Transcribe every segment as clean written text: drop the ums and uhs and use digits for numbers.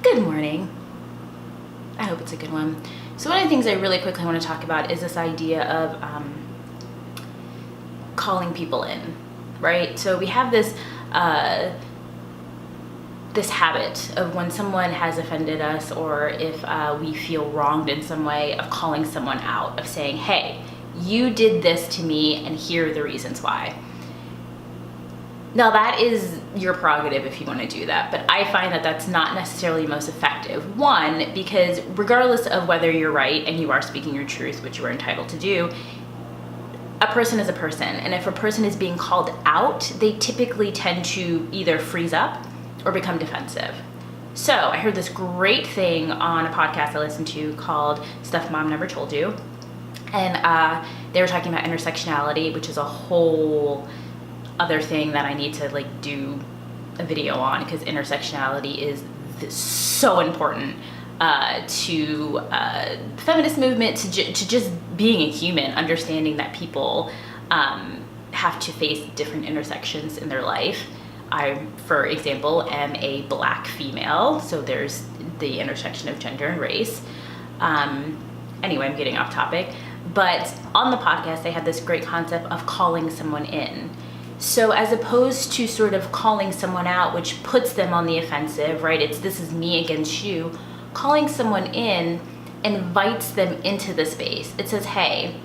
Good morning. I hope it's a good one. So one of the things I really quickly want to talk about is this idea of calling people in, right? So we have this this habit of when someone has offended us, or if we feel wronged in some way, of calling someone out, of saying, hey, you did this to me and here are the reasons why. Now that is your prerogative if you want to do that, but I find that that's not necessarily most effective. One, because regardless of whether you're right and you are speaking your truth, which you are entitled to do, a person is a person. And if a person is being called out, they typically tend to either freeze up or become defensive. So I heard this great thing on a podcast I listened to called Stuff Mom Never Told You. And they were talking about intersectionality, which is a whole other thing that I need to do a video on, because intersectionality is so important to the feminist movement, to just being a human, understanding that people have to face different intersections in their life. I, for example, am a Black female, so there's the intersection of gender and race. Anyway, I'm getting off topic, but on the podcast they had this great concept of calling someone in. So as opposed to sort of calling someone out, which puts them on the offensive, right? This is me against you. Calling someone in invites them into the space. It says, hey,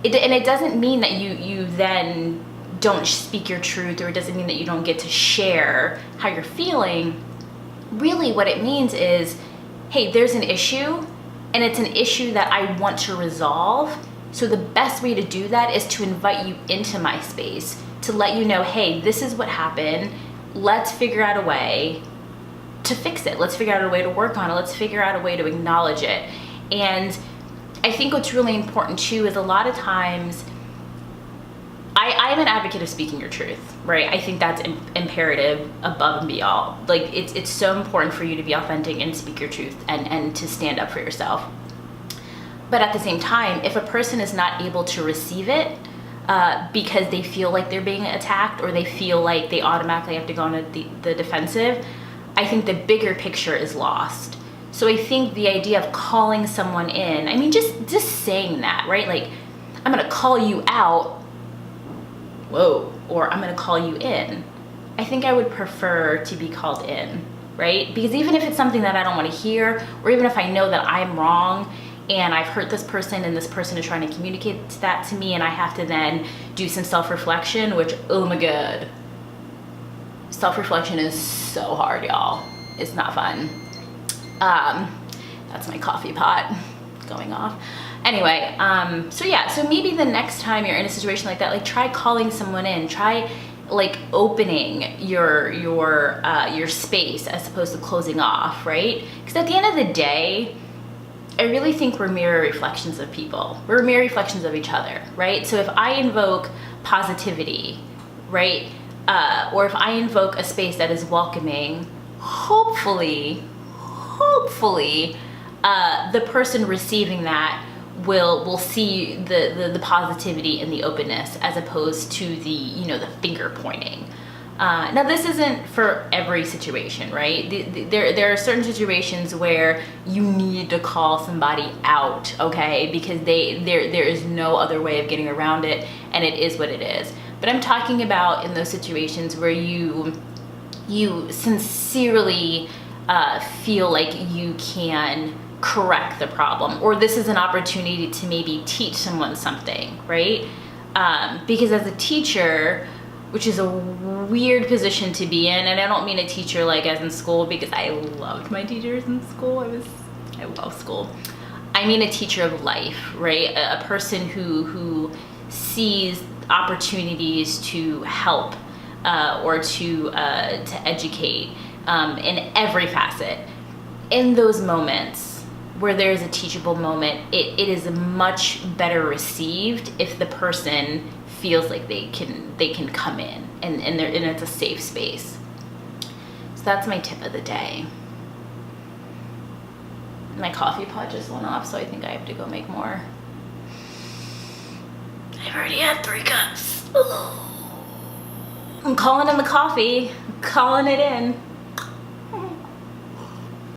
and it doesn't mean that you then don't speak your truth, or it doesn't mean that you don't get to share how you're feeling. Really what it means is, hey, there's an issue, and it's an issue that I want to resolve. So the best way to do that is to invite you into my space, to let you know, hey, this is what happened. Let's figure out a way to fix it. Let's figure out a way to work on it. Let's figure out a way to acknowledge it. And I think what's really important too is a lot of times, I'm an advocate of speaking your truth, right? I think that's imperative above and beyond. It's so important for you to be authentic and speak your truth and to stand up for yourself. But at the same time, if a person is not able to receive it because they feel like they're being attacked, or they feel like they automatically have to go on the defensive, I think the bigger picture is lost. So I think the idea of calling someone in, I mean, just saying that, right? Like, I'm gonna call you out, whoa, or I'm gonna call you in. I think I would prefer to be called in, right? Because even if it's something that I don't wanna hear, or even if I know that I'm wrong, and I've hurt this person and this person is trying to communicate that to me, and I have to then do some self-reflection, which, oh my God, self-reflection is so hard, y'all. It's not fun. That's my coffee pot going off. Anyway, so maybe the next time you're in a situation like that, try calling someone in, try opening your space as opposed to closing off, right? Because at the end of the day, I really think we're mirror reflections of people. We're mirror reflections of each other, right? So if I invoke positivity, right? Or if I invoke a space that is welcoming, hopefully, the person receiving that will see the positivity and the openness, as opposed to the finger pointing. Now this isn't for every situation, right? There are certain situations where you need to call somebody out, okay? Because there is no other way of getting around it, and it is what it is. But I'm talking about in those situations where you sincerely feel like you can correct the problem, or this is an opportunity to maybe teach someone something, right? Because as a teacher, which is a weird position to be in, and I don't mean a teacher as in school, because I loved my teachers in school. I love school. I mean a teacher of life, right? A person who sees opportunities to help or to educate in every facet. In those moments where there's a teachable moment, it is much better received if the person feels like they can come in and it's a safe space. So that's my tip of the day. My coffee pot just went off, so I think I have to go make more. I've already had 3 cups. I'm calling in the coffee, calling it in.